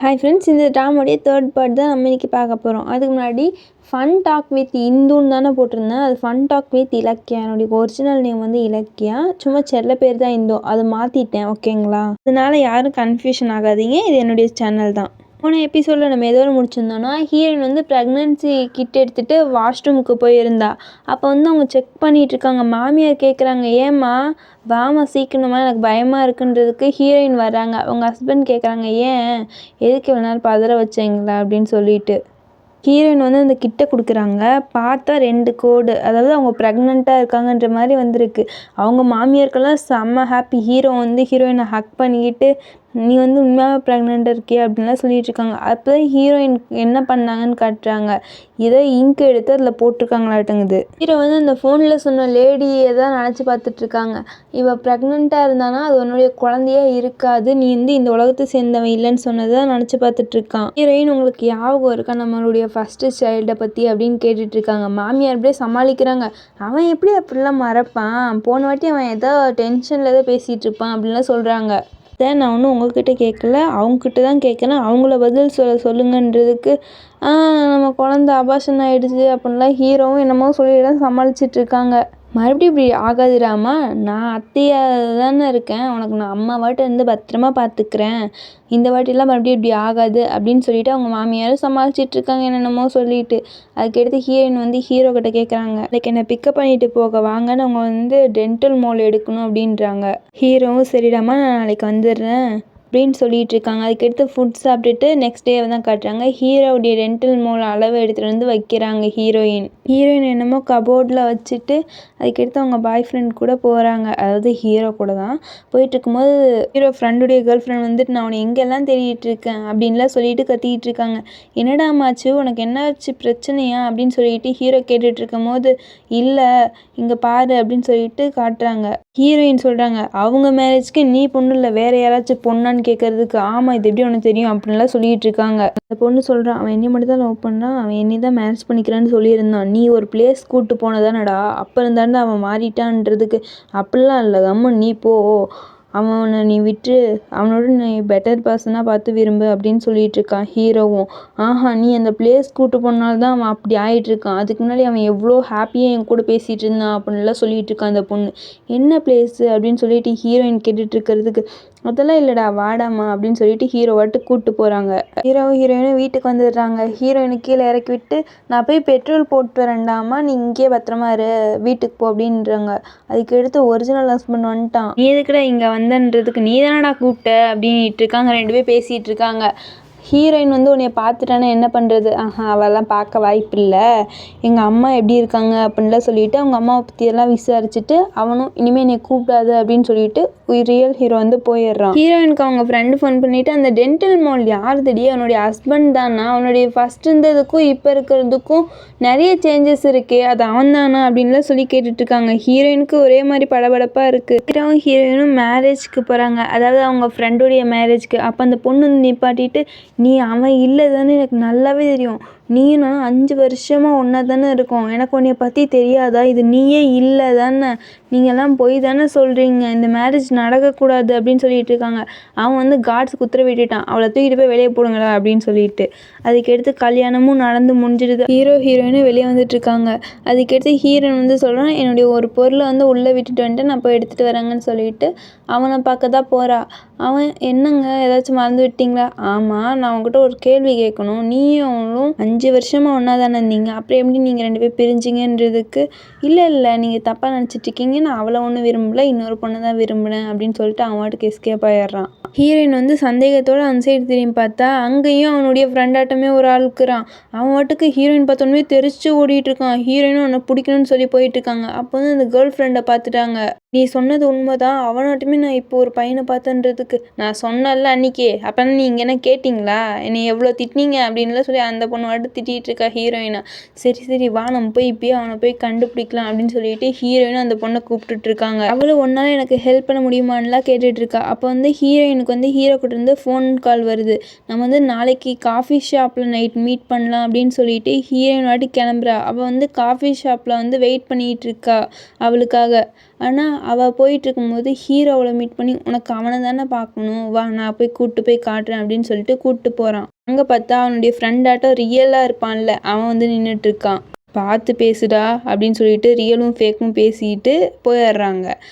Hi friends, இந்த ட்ராமாவுடைய third part தான் நம்ம இன்றைக்கி பார்க்க போகிறோம். அதுக்கு முன்னாடி ஃபன் டாக் வித் இந்துன்னு தானே போட்டிருந்தேன். அது ஃபன் டாக் வித் இலக்கியா. என்னுடைய ஒரிஜினல் நேம் வந்து இலக்கியா, சும்மா செல்ல பேர் தான் இந்து. அதை மாற்றிட்டேன், ஓகேங்களா? அதனால் யாரும் கன்ஃபியூஷன் ஆகாதீங்க, இது என்னுடைய சேனல் தான். போன எபிசோடில் நம்ம எதோடு முடிச்சிருந்தோன்னா, ஹீரோயின் வந்து ப்ரெக்னென்சி கிட் எடுத்துகிட்டு வாஷ்ரூமுக்கு போயிருந்தா. அப்போ வந்து அவங்க செக் பண்ணிகிட்ருக்காங்க. மாமியார் கேட்குறாங்க, ஏம்மா வாமா சீக்கிரமா, எனக்கு பயமாக இருக்குன்றதுக்கு ஹீரோயின் வர்றாங்க. அவங்க ஹஸ்பண்ட் கேட்குறாங்க, ஏன் எதுக்கு இவ்வளோ நேரம் பதற வச்சீங்களா அப்படின்னு சொல்லிட்டு. ஹீரோயின் வந்து அந்த கிட்ட கொடுக்குறாங்க. பார்த்தா 2 கோடு, அதாவது அவங்க ப்ரெக்னெண்ட்டாக இருக்காங்கன்ற மாதிரி வந்திருக்கு. அவங்க மாமியாருக்கெல்லாம் செம்ம ஹாப்பி. ஹீரோ வந்து ஹீரோயினை ஹக் பண்ணிக்கிட்டு, நீ வந்து உண்மையாக ப்ரெக்னெண்ட்டாக இருக்கியா அப்படின்லாம் சொல்லிட்டு இருக்காங்க. அப்போ தான் ஹீரோயின் என்ன பண்ணாங்கன்னு காட்டுறாங்க. ஏதோ இங்க் எடுத்து அதில் போட்டிருக்காங்களாட்டுங்குது. ஹீரோ வந்து அந்த ஃபோனில் சொன்ன லேடியை தான் நினச்சி பார்த்துட்ருக்காங்க. இவள் ப்ரெக்னெண்ட்டாக இருந்தானா அது உன்னுடைய குழந்தையே இருக்காது, நீ வந்து இந்த உலகத்தை சேர்ந்தவன் இல்லைன்னு சொன்னதை தான் நினச்சி பார்த்துட்ருக்கான். ஹீரோயின் உங்களுக்கு ஞாபகம் இருக்கா நம்மளுடைய ஃபஸ்ட்டு சைல்டை பற்றி அப்படின்னு கேட்டுட்ருக்காங்க. மாமியார் அப்படியே சமாளிக்கிறாங்க. அவன் எப்படி அப்படிலாம் மறப்பான், போன வாட்டி அவன் ஏதோ டென்ஷனில் ஏதோ பேசிகிட்டு இருப்பான் அப்படின்லாம் சொல்கிறாங்க. நான் ஒன்றும் உங்கள்கிட்ட கேட்கல, அவங்கக்கிட்ட தான் கேட்குறேன், அவங்கள பதில் சொல்லுங்கன்றதுக்கு நம்ம குழந்த அபார்ஷன் ஆகிடுச்சு அப்படின்லாம் ஹீரோவும் என்னமோ சொல்லிதான் சமாளிச்சிட்ருக்காங்க. மறுபடியும் இப்படி ஆகாதுடாமா, நான் அத்தையாக தானே இருக்கேன், உனக்கு நான் அம்மாவாட்ட இருந்து பத்திரமா பார்த்துக்கிறேன், இந்த வாட்டிலாம் மறுபடியும் இப்படி ஆகாது அப்படின்னு சொல்லிட்டு அவங்க மாமியாரும் சமாளிச்சிட்ருக்காங்க என்னென்னமோ சொல்லிட்டு. அதுக்கடுத்து ஹீரோயின் வந்து ஹீரோ கிட்ட கேட்குறாங்க, லைக் என்னை பிக்கப் பண்ணிட்டு போக வாங்கன்னு அவங்க வந்து டென்டல் மோல் எடுக்கணும் அப்படின்றாங்க. ஹீரோவும் சரிடாமா நான் நாளைக்கு வந்துடுறேன் அப்படின்னு சொல்லிட்டு இருக்காங்க. அதுக்கடுத்து ஃபுட் சாப்பிட்டுட்டு நெக்ஸ்ட் டே தான் காட்டுறாங்க. ஹீரோவுடைய டென்டல் மோல் அளவு எடுத்துகிட்டு வந்து வைக்கிறாங்க ஹீரோயின். என்னமோ கபோர்டில் வச்சுட்டு அதுக்கடுத்து அவங்க பாய் ஃப்ரெண்ட் கூட போகிறாங்க. அதாவது ஹீரோ கூட தான் போயிட்டு இருக்கும்போது ஹீரோ ஃப்ரெண்டுடைய கேர்ள் ஃப்ரெண்ட் வந்துட்டு நான் உன்னை எங்கெல்லாம் தேடிட்டு இருக்கேன் அப்படின்லாம் சொல்லிட்டு கத்திக்கிட்டு இருக்காங்க. என்னடா மாச்சு, உனக்கு என்னாச்சு, பிரச்சனையா அப்படின்னு சொல்லிட்டு ஹீரோ கேட்டுட்டு இருக்கும் போது, இல்லை இங்கே பாரு அப்படின்னு சொல்லிட்டு காட்டுறாங்க. ஹீரோயின் சொல்கிறாங்க, அவங்க மேரேஜ்க்கு நீ பொண்ணு இல்லை வேற யாராச்சும் பொண்ணான்னு கேட்கறதுக்கு, ஆமாம் இது எப்படி உனக்கு தெரியும் அப்படின்லாம் சொல்லிட்டு இருக்காங்க. அந்த பொண்ணு சொல்கிறான், அவன் என்னை மட்டும் தான் லவ் பண்ணான், அவன் என்னை தான் மேரேஜ் பண்ணிக்கிறான்னு சொல்லியிருந்தான், நீ ஒரு பிளேஸ் கூப்பிட்டு போனதானடா, அப்போ இருந்தாண்டா அவன் மாறிட்டான்றதுக்கு. அப்படிலாம் இல்லை, கம்மன் நீ போ, அவனை நீ விட்டு அவனோட நீ பெட்டர் பர்சனாக பார்த்து விரும்பு அப்படின்னு சொல்லிட்டு இருக்கான் ஹீரோவும். நீ அந்த பிளேஸ் கூட்டு போனால்தான் அவன் அப்படி ஆகிட்டுருக்கான், அதுக்கு முன்னாடி அவன் எவ்வளோ ஹாப்பியாக என் கூட பேசிகிட்டு இருந்தான் அப்படின்லாம் சொல்லிட்டு இருக்கான் அந்த பொண்ணு. என்ன பிளேஸு அப்படின்னு சொல்லிட்டு ஹீரோயின் கேட்டுட்டு இருக்கிறதுக்கு, அதெல்லாம் இல்லைடா வாடாமா அப்படின்னு சொல்லிட்டு ஹீரோவாட்டு கூப்பிட்டு போகிறாங்க. ஹீரோயினும் வீட்டுக்கு வந்துடுறாங்க. ஹீரோயினு கீழே இறக்கி விட்டு, நான் போய் பெட்ரோல் போட்டு வரேன்டாமா, நீ இங்கேயே பத்திரமா இரு, வீட்டுக்கு போ அப்படின்றாங்க. அதுக்கு எடுத்து ஒரிஜினல் ஹஸ்பண்ட் வந்துட்டான். நீ எதுக்குடா இங்கே வந்தன்றதுக்கு, நீ தானடா கூப்பிட்ட அப்படின்ட்டு இருக்காங்க. 2 பேர் பேசிகிட்டு இருக்காங்க. ஹீரோயின் வந்து உன்னைய பார்த்துட்டானே என்ன பண்ணுறது, அவெல்லாம் பார்க்க வாய்ப்பு இல்லை, எங்கள் அம்மா எப்படி இருக்காங்க அப்படின்லாம் சொல்லிட்டு அவங்க அம்மாவை பற்றியெல்லாம் விசாரிச்சுட்டு அவனும் இனிமேல் என்னை கூப்பிடாது அப்படின்னு சொல்லிட்டு ரியல் ஹீரோ வந்து போயிடுறான். ஹீரோயினுக்கு அவங்க ஃப்ரெண்டு ஃபோன் பண்ணிவிட்டு, அந்த டென்டல் மால் யாருதடி, அவனுடைய ஹஸ்பண்ட் தானா, அவனுடைய ஃபஸ்ட் இருந்ததுக்கும் இப்போ இருக்கிறதுக்கும் நிறைய சேஞ்சஸ் இருக்கே, அது அவன் தானா அப்படின்லாம் சொல்லி கேட்டுட்ருக்காங்க. ஹீரோயினுக்கு ஒரே மாதிரி படபடப்பாக இருக்குது. ஹீரோயினும் மேரேஜ்க்கு போகிறாங்க, அதாவது அவங்க ஃப்ரெண்டுடைய மேரேஜ்க்கு. அப்போ அந்த பொண்ணு வந்து நிப்பாட்டிட்டு, நீ அவன் இல்லை தானே எனக்கு நல்லாவே தெரியும், நீயும் நானும் 5 வருஷமாக ஒன்றா தானே இருக்கோம், எனக்கு உன்னைய பற்றி தெரியாதா, இது நீயே இல்லை தானே, நீங்கள்லாம் போய் தானே சொல்கிறீங்க, இந்த மேரேஜ் நடக்கக்கூடாது அப்படின்னு சொல்லிட்டு இருக்காங்க. அவன் வந்து காட்ஸ் குத்துற விட்டுட்டான், அவளை தூக்கிட்டு போய் வெளியே போடுங்களா அப்படின்னு சொல்லிட்டு. அதுக்கடுத்து கல்யாணமும் நடந்து முடிஞ்சிடுது. ஹீரோயினும் வெளியே வந்துட்டுருக்காங்க. அதுக்கடுத்து ஹீரோயின் வந்து சொல்கிறான், என்னுடைய ஒரு பொருளை வந்து உள்ளே விட்டுட்டு வந்துட்டு நான் போய் எடுத்துகிட்டு வரேங்கன்னு சொல்லிட்டு அவனை பார்க்க தான் போகிறா. அவன் என்னங்க ஏதாச்சும் மறந்து விட்டீங்களா, ஆமாம் நான் உங்ககிட்ட ஒரு கேள்வி கேட்கணும், நீயும் அவளும் 5 வருஷமாக ஒன்றா தானே இருந்தீங்க, அப்புறம் எப்படி நீங்கள் 2 பேர் பிரிஞ்சிங்கன்றதுக்கு, இல்லை நீங்கள் தப்பாக நினச்சிட்ருக்கீங்க, நான் அவளை ஒன்றும் விரும்பலை, இன்னொரு பொண்ணை தான் விரும்பினேன் அப்படின்னு சொல்லிட்டு அவன் வாட்டுக்கு எஸ்கேப் ஆயிடுறான். ஹீரோயின் வந்து சந்தேகத்தோடு அந்த சைடு திரும்பி பார்த்தா அங்கேயும் அவனுடைய ஃப்ரெண்டாட்டமே ஒரு ஆள் இருக்கிறான். அவன் வாட்டுக்கு ஹீரோயின் பார்த்தோன்னே தெரிச்சு ஓடிட்டு இருக்கான். ஹீரோயினும் அவனை பிடிக்கணும்னு சொல்லி போயிட்டு இருக்காங்க. அப்போ வந்து அந்த கேர்ள் ஃப்ரெண்டை பார்த்துட்டாங்க. நீ சொன்னது உண்மைதான், அவனாட்டுமே நான் இப்போ ஒரு பையனை பார்த்தன்றதுக்கு, நான் சொன்னல அன்றைக்கே, அப்போ நீ இங்கே என்ன கேட்டிங்களா, என்னை எவ்வளோ திட்டினீங்க அப்படின்லாம் சொல்லி அந்த பொண்ணு வாட்டு திட்டிகிட்டு இருக்கா ஹீரோயினை. சரி வா நம்ம போய் இப்போயே அவனை போய் கண்டுபிடிக்கலாம் அப்படின்னு சொல்லிட்டு ஹீரோயினும் அந்த பொண்ணை கூப்பிட்டுட்டு இருக்காங்க. அவளும் ஒன்றால் எனக்கு ஹெல்ப் பண்ண முடியுமான்லாம் கேட்டுட்டு இருக்கா. அப்போ வந்து ஹீரோயினுக்கு வந்து ஹீரோ கிட்ட இருந்து ஃபோன் கால் வருது. நம்ம வந்து நாளைக்கு காஃபி ஷாப்பில் நைட் மீட் பண்ணலாம் அப்படின்னு சொல்லிட்டு ஹீரோயின் வாட்டி கிளம்புறா. அவள் வந்து காஃபி ஷாப்பில் வந்து வெயிட் பண்ணிகிட்டு இருக்கா அவளுக்காக. ஆனால் அவள் போயிட்டுருக்கும்போது ஹீரோவை மீட் பண்ணி உனக்கு அவனை தானே பார்க்கணும், வா நான் போய் கூப்பிட்டு போய் காட்டுறேன் அப்படின்னு சொல்லிட்டு கூப்பிட்டு போகிறான். அங்கே பார்த்தா அவனுடைய ஃப்ரெண்டாட்டம் ரியலாக இருப்பான்ல அவன் வந்து நின்றுட்டுருக்கான். பார்த்து பேசுடா அப்படின்னு சொல்லிட்டு ரியலும் ஃபேக்கும் பேசிட்டு போயிடுறாங்க.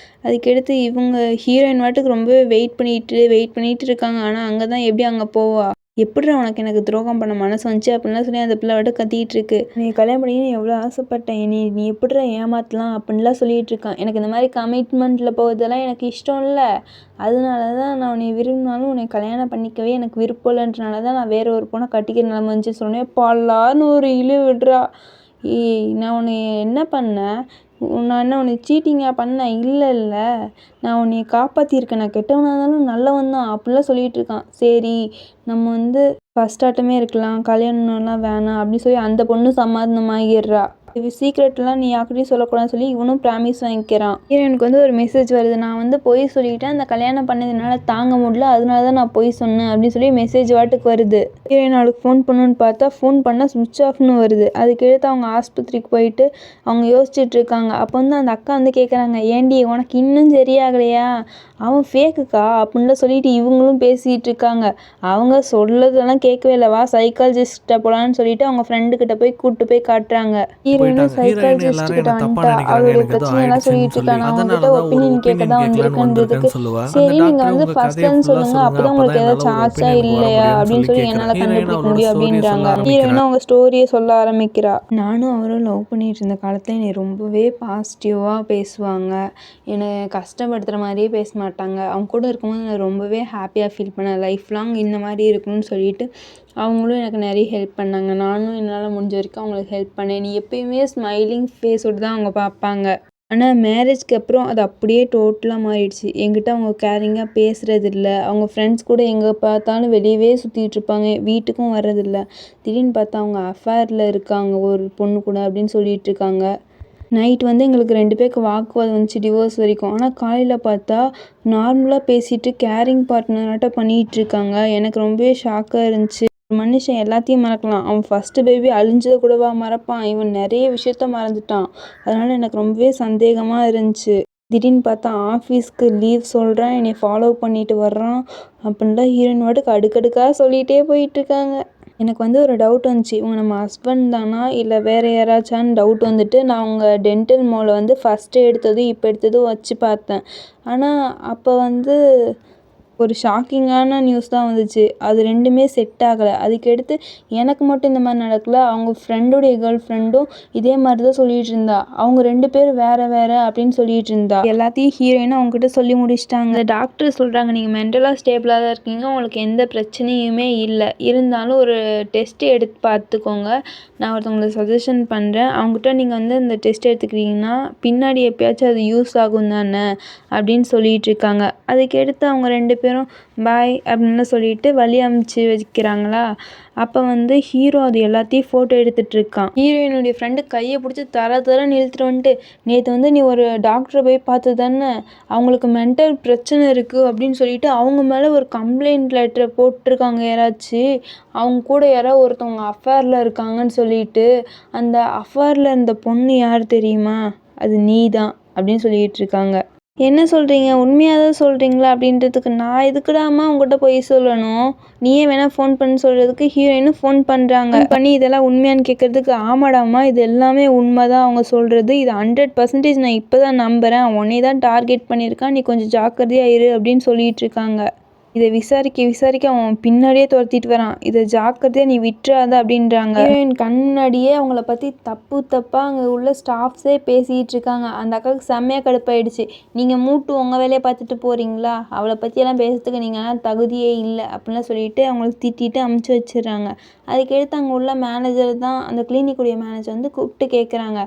அதுக்கடுத்து இவங்க ஹீரோயின் வாட்டுக்கு ரொம்பவே வெயிட் பண்ணிட்டு இருக்காங்க. ஆனால் அங்கே தான் எப்படி அங்கே போவா, எப்படிடா உனக்கு எனக்கு துரோகம் பண்ண மனசு வந்துச்சு அப்படின்லாம் சொல்லி அந்த பிள்ளை வாட்டு கத்திட்டு இருக்கு. நீ கல்யாணம் பண்ணின்னு எவ்வளோ ஆசைப்பட்டேன், நீ எப்படிடா ஏமாற்றலாம் அப்படின்லாம் சொல்லிட்டு இருக்கான். எனக்கு இந்த மாதிரி கமிட்மெண்ட்டில் போகிறதெல்லாம் எனக்கு இஷ்டம் இல்லை, அதனால தான் நான் உன்னை விரும்பினாலும் உன்னை கல்யாணம் பண்ணிக்கவே எனக்கு விருப்பம் இல்லைன்றனால தான் நான் வேற ஒரு பொண்ணை கட்டிக்கிற நிலம வந்துச்சு சொன்னேன். பல்லான்னு ஒரு இழு விடுறா. ஏய் நான் உன்னை என்ன பண்ணேன், நான் என்ன உன்னை சீட்டிங்காக பண்ணேன், இல்லை நான் உன்னை காப்பாற்றிருக்கேன், நான் கெட்டவனாக இருந்தாலும் நல்லவன் தான் அப்படிலாம் சொல்லிகிட்டு இருக்கான். சரி நம்ம வந்து ஃபஸ்ட் ஆட்டமே இருக்கலாம், கல்யாணம்லாம் வேணாம் அப்படின்னு சொல்லி அந்த பொண்ணு சமாதானமாகிடுறா. இது சீக்ரெட்லாம் நீ யார்கிட்டையும் சொல்லக்கூடாதுன்னு சொல்லி இவனும் ப்ராமிஸ் வாங்கிக்கிறான். ஹீரோயினுக்கு வந்து ஒரு மெசேஜ் வருது, நான் வந்து பொய் சொல்லிக்கிட்டேன், அந்த கல்யாணம் பண்ணதுனால தாங்க முடியல, அதனால தான் நான் பொய் சொன்னேன் அப்படின்னு சொல்லி மெசேஜ் வாட்டுக்கு வருது. ஹீரோயின் அவளுக்கு ஃபோன் பண்ணணுன்னு பார்த்தா ஃபோன் பண்ணால் சுவிட்ச் ஆஃப்னு வருது. அதுக்கடுத்து அவங்க ஆஸ்பத்திரிக்கு போயிட்டு அவங்க யோசிச்சுட்டு இருக்காங்க. அப்போ வந்து அந்த அக்கா வந்து கேட்குறாங்க, ஏண்டி உனக்கு இன்னும் சரியாகலையா, அவன் ஃபேக்குக்கா அப்படின்லாம் சொல்லிட்டு இவங்களும் பேசிகிட்டு இருக்காங்க. அவங்க சொல்லதெல்லாம் கேட்கவே இல்லை, வா சைக்காலஜிஸ்ட்டை போகலான்னு சொல்லிட்டு அவங்க ஃப்ரெண்டுக்கிட்ட போய் கூப்பிட்டு போய் காட்டுறாங்க. ஹீரோயினும் சைக்காலஜிஸ்ட் கிட்ட வந்துட்டா. அவளுடைய பிரச்சனையெல்லாம் சொல்லிட்டு இருக்கா. நான் உங்ககிட்ட ஒப்பீனியன் கேட்க தான் வந்திருக்கேன்றதுக்கு, சரி நீங்க வந்து ஃபர்ஸ்ட் டைம் சொல்லுங்க, அப்பதான் உங்களுக்கு ஏதாச்சும் ஆச்சா இல்லையா அப்படின்னு சொல்லி என்னால கண்டுபிடிக்க முடியும் அப்படின்றாங்க. ஹீரோயினும் அவங்க ஸ்டோரியை சொல்ல ஆரம்பிக்கிறா. நானும் அவரும் லவ் பண்ணிட்டு இருந்த காலத்துல என்னை ரொம்பவே பாசிட்டிவா பேசுவாங்க, என்னை கஷ்டப்படுத்துற மாதிரியே பேச மாட்டாங்க. அவங்க கூட இருக்கும்போது நான் ரொம்பவே ஹாப்பியாக ஃபீல் பண்ணேன், லைஃப் லாங் இந்த மாதிரி இருக்கணும்னு சொல்லிட்டு அவங்களும் எனக்கு நிறைய ஹெல்ப் பண்ணாங்க. நானும் என்னால் முடிஞ்ச வரைக்கும் அவங்களுக்கு ஹெல்ப் பண்ணேன். நீ எப்பயுமே ஸ்மைலிங் ஃபேஸோடு தான் அவங்க பார்ப்பாங்க. ஆனால் மேரேஜ்க்கு அப்புறம் அது அப்படியே டோட்டலாக மாறிடுச்சு. என்கிட்ட அவங்க கேரிங்காக பேசுகிறதில்ல, அவங்க ஃப்ரெண்ட்ஸ் கூட எங்கே பார்த்தாலும் வெளியவே சுற்றிட்டு இருப்பாங்க, வீட்டுக்கும் வர்றதில்ல. திடீர்னு பார்த்தா அவங்க அஃபேரில் இருக்காங்க ஒரு பொண்ணு கூட அப்படின்னு சொல்லிட்டு இருக்காங்க. நைட் வந்து எங்களுக்கு 2 பேருக்கு வாக்குவாதம் வந்துச்சு, டிவோர்ஸ் வரைக்கும். ஆனால் காலையில் பார்த்தா நார்மலாக பேசிட்டு கேரிங் பார்ட்னராட்டம் பண்ணிகிட்டு இருக்காங்க. எனக்கு ரொம்பவே ஷாக்காக இருந்துச்சு. ஒரு மனுஷன் எல்லாத்தையும் மறக்கலாம், அவன் ஃபஸ்ட்டு பேபி அழிஞ்சதை கூடவா மறப்பான், இவன் நிறைய விஷயத்த மறந்துட்டான். அதனால் எனக்கு ரொம்பவே சந்தேகமாக இருந்துச்சு. திடீர்னு பார்த்தா ஆஃபீஸ்க்கு லீவ் சொல்கிறேன், என்னை ஃபாலோ பண்ணிட்டு வர்றான் அப்படின்லாம் ஹீரோயின் வாட்டுக்கு அடுக்கடுக்காக சொல்லிகிட்டே போயிட்டுருக்காங்க. எனக்கு வந்து ஒரு டவுட் வந்துச்சு, இவங்க நம்ம ஹஸ்பண்ட் தானா இல்லை வேறு யாராச்சான்னு டவுட் வந்துட்டு நான் அவங்க டென்டல் மாலை வந்து ஃபஸ்ட்டு எடுத்ததும் இப்போ எடுத்ததும் வச்சு பார்த்தேன். ஆனால் அப்போ வந்து ஒரு ஷாக்கிங்கான நியூஸ் தான் வந்துச்சு, அது 2மே செட் ஆகலை. அதுக்கடுத்து எனக்கு மட்டும் இந்த மாதிரி நடக்கல, அவங்க ஃப்ரெண்டுடைய கேர்ள் ஃப்ரெண்டும் இதே மாதிரி தான் சொல்லிகிட்டு இருந்தா. அவங்க 2 பேரும் வேறு வேறு அப்படின்னு சொல்லிகிட்டு இருந்தா. எல்லாத்தையும் ஹீரோயினும் அவங்ககிட்ட சொல்லி முடிச்சிட்டாங்க. டாக்டர் சொல்கிறாங்க, நீங்கள் மென்டலாக ஸ்டேபிளாக தான் இருக்கீங்க, உங்களுக்கு எந்த பிரச்சனையுமே இல்லை, இருந்தாலும் ஒரு டெஸ்ட்டு எடுத்து பார்த்துக்கோங்க, நான் ஒருத்தவங்களுக்கு சஜஷன் பண்ணுறேன், அவங்ககிட்ட நீங்கள் வந்து இந்த டெஸ்ட் எடுத்துக்கிட்டிங்கன்னா பின்னாடி எப்பயாச்சும் அது யூஸ் ஆகும் தானே அப்படின்னு சொல்லிகிட்டு இருக்காங்க. அதுக்கடுத்து அவங்க 2 பேரும் பாய் அப்படின்னு சொல்லிட்டு வழி அமுச்சு வைக்கிறாங்களா. அப்போ வந்து ஹீரோ அது எல்லாத்தையும் ஃபோட்டோ எடுத்துகிட்டு இருக்கான். ஹீரோயினுடைய ஃப்ரெண்டு கையை பிடிச்சி தரன்னு இழுத்துட்டு வந்துட்டு, நேற்று வந்து நீ ஒரு டாக்டரை போய் பார்த்து தானே, அவங்களுக்கு மென்டல் பிரச்சனை இருக்குது அப்படின்னு சொல்லிட்டு அவங்க மேலே ஒரு கம்ப்ளைண்ட் லெட்டரை போட்டிருக்காங்க யாராச்சும், அவங்க கூட யாரோ ஒருத்தவங்க அஃபேரில் இருக்காங்கன்னு சொல்லிட்டு. அந்த அஃபேரில் இருந்த பொண்ணு யார் தெரியுமா, அது நீ தான் அப்படின்னு சொல்லிகிட்டு இருக்காங்க. என்ன சொல்கிறீங்க, உண்மையாக தான் சொல்கிறீங்களா அப்படின்றதுக்கு நான் எதுக்குடாமா உங்கள்கிட்ட போய் சொல்லணும், நீயே வேணால் ஃபோன் பண்ணி சொல்கிறதுக்கு ஹீரோயினும் ஃபோன் பண்ணுறாங்க. பண்ணி இதெல்லாம் உண்மையானு கேட்குறதுக்கு, ஆமாடாமா இது எல்லாமே உண்மை தான் அவங்க சொல்கிறது, இது 100% நான் இப்போ தான் நம்புகிறேன், உன்னை தான் டார்கெட் பண்ணியிருக்கான், நீ கொஞ்சம் ஜாக்கிரதையாக இரு அப்படின்னு சொல்லிகிட்டு இருக்காங்க. இதை விசாரிக்க அவன் பின்னாடியே துரத்திட்டு வரான், இதை ஜாக்கிரதையாக நீ விட்டுறாத அப்படின்றாங்க. ஹீரோயின் கண் முன்னாடியே அவங்கள பற்றி தப்பாக அங்கே உள்ள ஸ்டாஃப்ஸே பேசிகிட்டு இருக்காங்க. அந்த அக்காவுக்கு செம்மையாக கடுப்பாயிடுச்சு. நீங்கள் மூட்டு உங்கள் வேலையை பார்த்துட்டு போகிறீங்களா, அவளை பற்றியெல்லாம் பேசுறதுக்கு நீங்கள் தகுதியே இல்லை அப்படின்லாம் சொல்லிட்டு அவங்களுக்கு திட்டிட்டு அமுச்சு வச்சிடுறாங்க. அதுக்கடுத்து அங்கே உள்ள மேனேஜர் தான், அந்த கிளினிக்குடைய மேனேஜர் வந்து கூப்பிட்டு கேட்குறாங்க,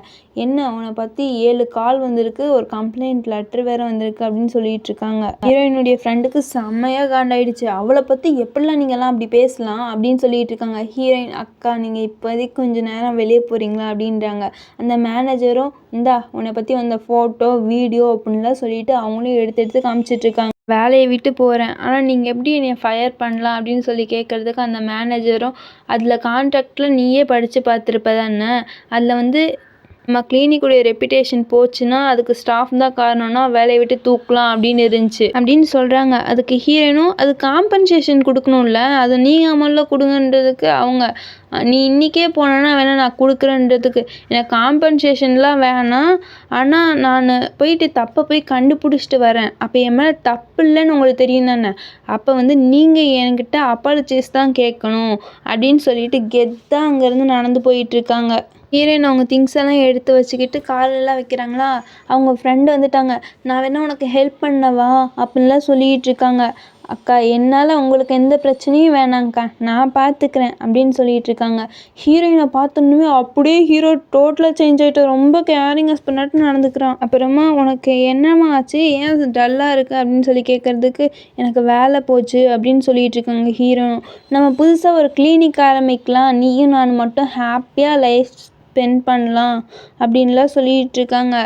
என்ன உன்னை பற்றி 7 கால் வந்திருக்கு, ஒரு கம்ப்ளைண்ட் லெட்டர் வேறு வந்திருக்கு அப்படின்னு சொல்லிட்டு இருக்காங்க. ஹீரோயினுடைய ஃப்ரெண்டுக்கு செம்மையாக காண்டாயிடுச்சு, அவளை பற்றி எப்படிலாம் நீங்கள்லாம் அப்படி பேசலாம் அப்படின்னு சொல்லிட்டு இருக்காங்க. ஹீரோயின், அக்கா நீங்கள் இப்போதைக்கு கொஞ்சம் நேரம் வெளியே போகிறீங்களா அப்படின்றாங்க. அந்த மேனேஜரும், இந்தா உன்னை பற்றி வந்த ஃபோட்டோ வீடியோ அப்படின்லாம் சொல்லிட்டு அவங்களும் எடுத்து காமிச்சிட்டு இருக்காங்க. வேலையை விட்டு போகிறேன், ஆனால் நீங்கள் எப்படி என்னை ஃபயர் பண்ணலாம் அப்படின்னு சொல்லி கேட்குறதுக்கு அந்த மேனேஜரும், அதில் கான்ட்ராக்டில் நீயே படித்து பார்த்துருப்ப தானே, அதில் வந்து நம்ம கிளினிக்குடைய ரெப்புடேஷன் போச்சுன்னா அதுக்கு ஸ்டாஃப் தான் காரணம்னா வேலையை விட்டு தூக்கலாம் அப்படின்னு இருந்துச்சு அப்படின்னு சொல்கிறாங்க. அதுக்கு ஹீரோயினும் அது காம்பன்சேஷன் கொடுக்கணும்ல, அது நீங்கள் முதல்ல கொடுங்கன்றதுக்கு அவங்க நீ இன்றைக்கே போனேன்னா வேணால் நான் கொடுக்குறேன்றதுக்கு எனக்கு காம்பன்சேஷன்லாம் வேணாம், ஆனால் நான் போயிட்டு தப்பை போய் கண்டுபிடிச்சிட்டு வரேன், அப்போ என் மேலே தப்பு இல்லைன்னு உங்களுக்கு தெரியும் தானே, அப்போ வந்து நீங்கள் என்கிட்ட அப்பாலஜைஸ் தான் கேட்கணும் அப்படின்னு சொல்லிட்டு கெத்தாக அங்கேருந்து நடந்து போயிட்டுருக்காங்க. ஹீரோயின் அவங்க திங்ஸ் எல்லாம் எடுத்து வச்சுக்கிட்டு காலெல்லாம் வைக்கிறாங்களா, அவங்க ஃப்ரெண்டு வந்துட்டாங்க. நான் வேணா உனக்கு ஹெல்ப் பண்ணவா அப்படின்லாம் சொல்லிகிட்டு இருக்காங்க. அக்கா என்னால் உங்களுக்கு எந்த பிரச்சனையும் வேணாங்க்கா, நான் பார்த்துக்கிறேன் அப்படின்னு சொல்லிட்டு இருக்காங்க. ஹீரோயினை பார்த்தோன்னுமே அப்படியே ஹீரோ டோட்டலாக சேஞ்ச் ஆகிட்டு ரொம்ப கேரிங் ஹஸ்பண்டாட்டு நடந்துக்கிறான். அப்புறமா உனக்கு என்னம்மா ஆச்சு, ஏன் டல்லாக இருக்குது அப்படின்னு சொல்லி கேட்குறதுக்கு எனக்கு வேலை போச்சு அப்படின்னு சொல்லிட்டு இருக்காங்க ஹீரோ. நம்ம புதுசாக ஒரு கிளினிக் ஆரம்பிக்கலாம், நீயும் நான் மட்டும் ஹாப்பியாக லைஃப் ஸ்பெண்ட் பண்ணலாம் அப்படின்லாம் சொல்லிகிட்டு இருக்காங்க.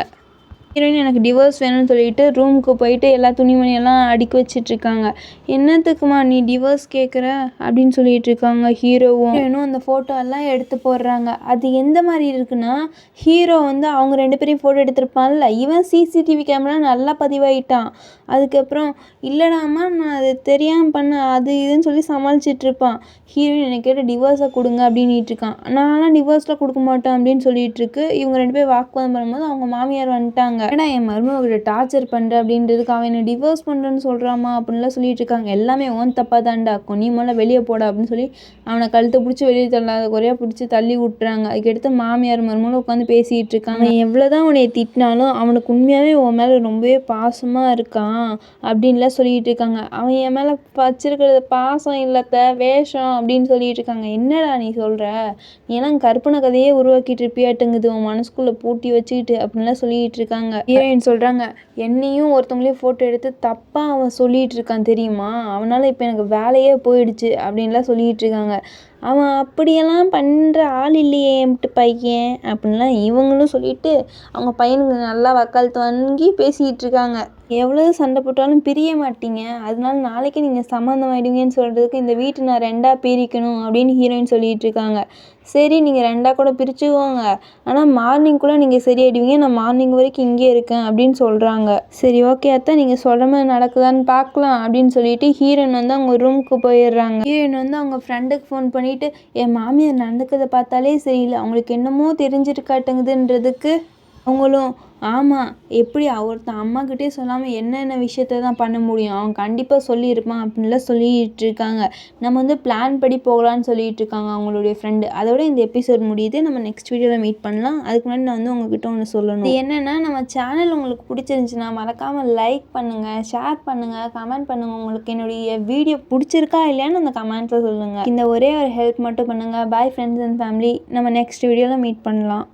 ஹீரோயின் எனக்கு டிவோர்ஸ் வேணும்னு சொல்லிட்டு ரூமுக்கு போயிட்டு எல்லா துணிமணியெல்லாம் அடுக்கி வச்சிட்ருக்காங்க. என்னத்துக்குமா நீ டிவோர்ஸ் கேட்குற அப்படின்னு சொல்லிட்டு இருக்காங்க ஹீரோவும். ஹீரோயினும் அந்த ஃபோட்டோ எல்லாம் எடுத்து போடுறாங்க. அது எந்த மாதிரி இருக்குன்னா, ஹீரோ வந்து அவங்க 2 பேரையும் ஃபோட்டோ எடுத்திருப்பான்ல, இவன் சிசிடிவி கேமரா நல்லா பதிவாயிட்டான். அதுக்கப்புறம் இல்லைடாமா நான் அது தெரியாமல் பண்ண அது இதுன்னு சொல்லி சமாளிச்சிட்ருப்பான். ஹீரோயின் எனக்கு கேட்ட டிவோர்ஸை கொடுங்க அப்படின்ட்டு இருக்கான். நான்லாம் டிவோர்ஸ்லாம் கொடுக்க மாட்டேன் அப்படின்னு சொல்லிட்டு இருக்கு. இவங்க 2 பேரும் வாக்குவாதம் பண்ணும்போது அவங்க மாமியார் வந்துட்டாங்க. ஏன்னா என் மருமகிட்ட டார்ச்சர் பண்ணுற அப்படின்றதுக்கு அவன் என்ன டிவோர்ஸ் பண்ணுறேன்னு சொல்கிறாமா அப்படின்லாம் சொல்லிட்டு இருக்காங்க. எல்லாமே ஓன் தப்பாக தான்டா, நீ முதல்ல வெளியே போட அப்படின்னு சொல்லி அவனை கழுத்தை பிடிச்சி வெளியே தள்ளாத குறையாக பிடிச்சி தள்ளி விட்டுறாங்க. அதுக்கடுத்து மாமியார் மருமகளும் உட்காந்து பேசிகிட்டு இருக்காங்க. அவன் எவ்வளோதான் அவனை திட்டினாலும் அவனுக்கு உண்மையாகவே உன் மேலே ரொம்பவே பாசமாக இருக்கான் அப்படின்லாம் சொல்லிகிட்டு இருக்காங்க. அவன் என் மேலே வச்சிருக்கிறது பாசம் இல்லத்த வேஷம் அப்படின்னு சொல்லிட்டு இருக்காங்க. என்னடா நீ சொல்கிற, நீ எல்லாம் கற்பனை கதையே உருவாக்கிட்டு இருப்பியாட்டுங்குது உன் மனசுக்குள்ளே பூட்டி வச்சுக்கிட்டு அப்படின்லாம் சொல்லிகிட்டு இருக்காங்க. ஹீரோயின் சொல்கிறாங்க, என்னையும் ஒருத்தவங்களையும் ஃபோட்டோ எடுத்து தப்பாக அவன் சொல்லிகிட்டு இருக்கான் தெரியுமா, அவனால் இப்போ எனக்கு வேலையே போயிடுச்சு அப்படின்லாம் சொல்லிகிட்டு இருக்காங்க. அவன் அப்படியெல்லாம் பண்ணுற ஆள் இல்லையே என்ட்டு பையன் அப்படின்லாம் இவங்களும் சொல்லிட்டு அவங்க பையனுக்கு நல்லா வக்காலத்து வாங்கி பேசிக்கிட்டு இருக்காங்க. எவ்வளோ சண்டை போட்டாலும் பிரிய மாட்டீங்க, அதனால நாளைக்கு நீங்கள் சம்மந்தம் ஆகிடுவீங்கன்னு சொல்கிறதுக்கு இந்த வீட்டை நான் 2ஆக பிரிக்கணும் அப்படின்னு ஹீரோயின் சொல்லிகிட்டு இருக்காங்க. சரி நீங்கள் 2ஆக கூட பிரிச்சுக்கோங்க, ஆனால் மார்னிங்குள்ளே நீங்கள் சரியாயிடுவீங்க, நான் மார்னிங் வரைக்கும் இங்கே இருக்கேன் அப்படின்னு சொல்கிறாங்க. சரி ஓகே அத்தை, நீங்கள் சொல்கிற மாதிரி நடக்குதான்னு பார்க்கலாம் அப்படின்னு சொல்லிட்டு ஹீரோயின் வந்து அவங்க ரூமுக்கு போயிடுறாங்க. ஹீரோயின் வந்து அவங்க ஃப்ரெண்டுக்கு ஃபோன் பண்ணிவிட்டு என் மாமியார் நடந்துக்கிறத பார்த்தாலே சரியில்லை, அவங்களுக்கு என்னமோ தெரிஞ்சிருக்காட்டுங்குதுன்றதுக்கு அவங்களும் ஆமாம், எப்படி ஒருத்தன் அம்மாக்கிட்டே சொல்லாமல் என்னென்ன விஷயத்த தான் பண்ண முடியும், அவன் கண்டிப்பாக சொல்லியிருப்பான் அப்படின்லாம் சொல்லிகிட்டு இருக்காங்க. நம்ம வந்து பிளான் படி போகலான்னு சொல்லிகிட்டு இருக்காங்க அவங்களுடைய ஃப்ரெண்டு. அதோட இந்த எபிசோட் முடியுது. நம்ம நெக்ஸ்ட் வீடியோவில் மீட் பண்ணலாம். அதுக்கு முன்னாடி நான் வந்து உங்ககிட்ட ஒன்று சொல்லணும். இது என்னென்னா, நம்ம சேனல் உங்களுக்கு பிடிச்சிருந்துச்சுன்னா மறக்காமல் லைக் பண்ணுங்கள், ஷேர் பண்ணுங்கள், கமெண்ட் பண்ணுங்கள். உங்களுக்கு என்னுடைய வீடியோ பிடிச்சிருக்கா இல்லையான்னு அந்த கமெண்ட்டில் சொல்லுங்கள். இந்த ஒரே ஒரு ஹெல்ப் மட்டும் பண்ணுங்கள். Bye friends and family. நம்ம நெக்ஸ்ட் வீடியோவில் மீட் பண்ணலாம்.